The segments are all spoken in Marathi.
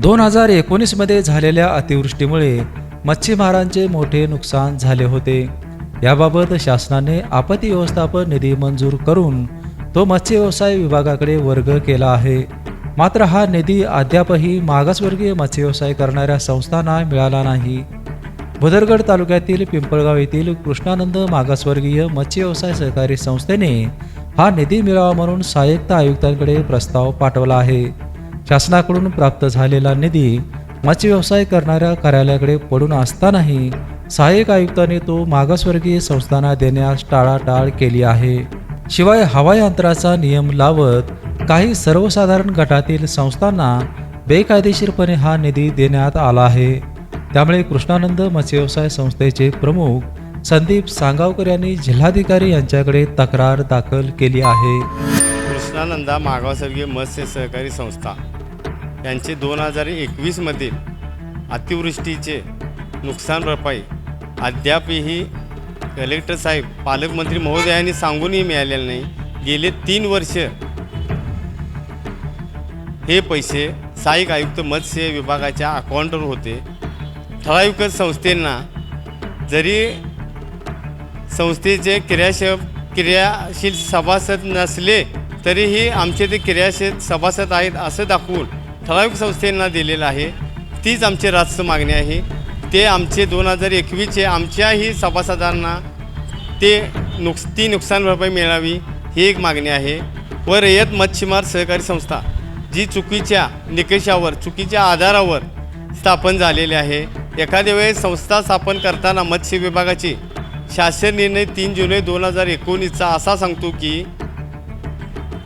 2019मध्ये झालेल्या अतिवृष्टीमुळे मच्छीमारांचे मोठे नुकसान झाले होते। याबाबत शासनाने आपत्ती व्यवस्थापन निधी मंजूर करून तो मत्स्य व्यवसाय विभागाकडे वर्ग केला आहे। मात्र हा निधी अद्यापही मागासवर्गीय मत्स्य व्यवसाय करणाऱ्या संस्थांना मिळाला नाही। भुदरगड तालुक्यातील पिंपळगाव येथील कृष्णानंद मागासवर्गीय मत्स्य व्यवसाय सहकारी संस्थेने हा निधी मिळावा म्हणून सहाय्यक आयुक्तांकडे प्रस्ताव पाठवला आहे। शासनाकडून प्राप्त झालेला निधी मत्स्य व्यवसाय करणाऱ्या कार्यालयाकडे पडून असतानाही सहाय्यक आयुक्तांनी तो मागासवर्गीय संस्थांना देण्यास टाळाटाळ केली आहे। शिवाय हवाई अंतराचा नियम लावत काही सर्वसाधारण गटातील संस्थांना बेकायदेशीरपणे हा निधी देण्यात आला आहे। त्यामुळे कृष्णानंद मत्स्य व्यवसाय संस्थेचे प्रमुख संदीप सांगावकर यांनी जिल्हाधिकारी यांच्याकडे तक्रार दाखल केली आहे। कृष्णानंदा मागासवर्गीय मत्स्य सहकारी संस्था यांचे 2021 मधील अतिवृष्टीचे नुकसान भरपाई अद्यापही कलेक्टर साहेब पालकमंत्री महोदयांनी सांगूनही मिळालेले नाही। गेले 3 वर्ष हे पैसे सहाय्यक आयुक्त मत्स्य विभागाच्या अकाउंटवर होते। ठराविक संस्थेंना जरी संस्थेचे क्रियाशील सभासद नसले तरीही आमचे ते क्रियाशील सभासद आहेत असं दाखवून ठराविक संस्थेंना दिलेलं आहे। तीच आमची रास्त मागणी आहे। ते आमचे 2021चे आमच्याही सभासदांना ती नुकसान भरपाई मिळावी ही एक मागणी आहे। व रयत मच्छीमार सहकारी संस्था जी चुकीच्या निकषावर चुकीच्या आधारावर स्थापन झालेली आहे। एखाद्या वेळेस संस्था स्थापन करताना मत्स्य विभागाची शासन निर्णय 3 जुलै 2019चा असा सांगतो की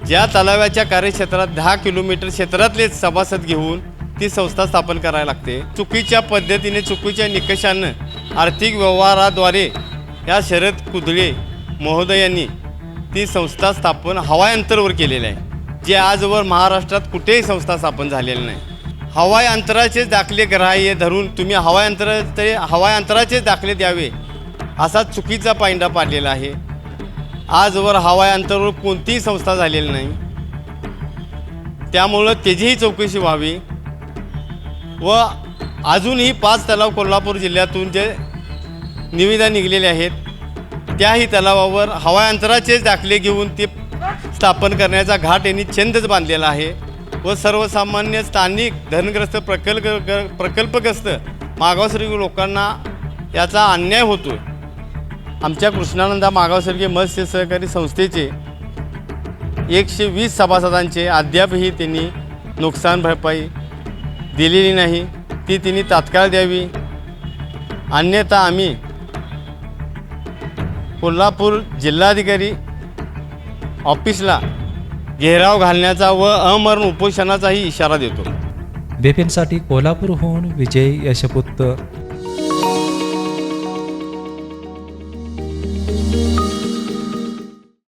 ज्या तलावाच्या कार्यक्षेत्रात 10 किलोमीटर क्षेत्रातले सभासद घेऊन ती संस्था स्थापन करायला लागते। चुकीच्या पद्धतीने चुकीच्या निकषानं आर्थिक व्यवहाराद्वारे या शरद कुदळे महोदयांनी ती संस्था स्थापन हवाई अंतरावर केलेली आहे, जे आजवर महाराष्ट्रात कुठेही संस्था स्थापन झालेली नाही। हवाई अंतराचे दाखले ग्राह्य धरून तुम्ही हवाई अंतराचे दाखले द्यावे असा चुकीचा पायंडा पाडलेला आहे। आजवर हवाई अंतरावर कोणतीही संस्था झालेली नाही। त्यामुळं त्याचीही चौकशी व्हावी व अजूनही 5 तलाव कोल्हापूर जिल्ह्यातून जे निविदा निघलेले आहेत त्याही तलावावर हवाई अंतराचे दाखले घेऊन ते स्थापन करण्याचा घाट यांनी छंदच बांधलेला आहे। व सर्वसामान्य स्थानिक धनग्रस्त प्रकल्पग्रस्त मागासवर्गीय लोकांना याचा अन्याय होतो। आमच्या कृष्णानंदा मागासवर्गीय मत्स्य सहकारी संस्थेचे 120 सभासदांचे अद्यापही त्यांनी नुकसान भरपाई दिलेली नाही। ती त्यांनी तात्काळ द्यावी, अन्यथा आम्ही कोल्हापूर जिल्हाधिकारी ऑफिसला घेराव घालण्याचा व अमरण उपोषणाचाही इशारा देतो। बिपिनसाठी कोल्हापूरहून विजय यशपुत्र।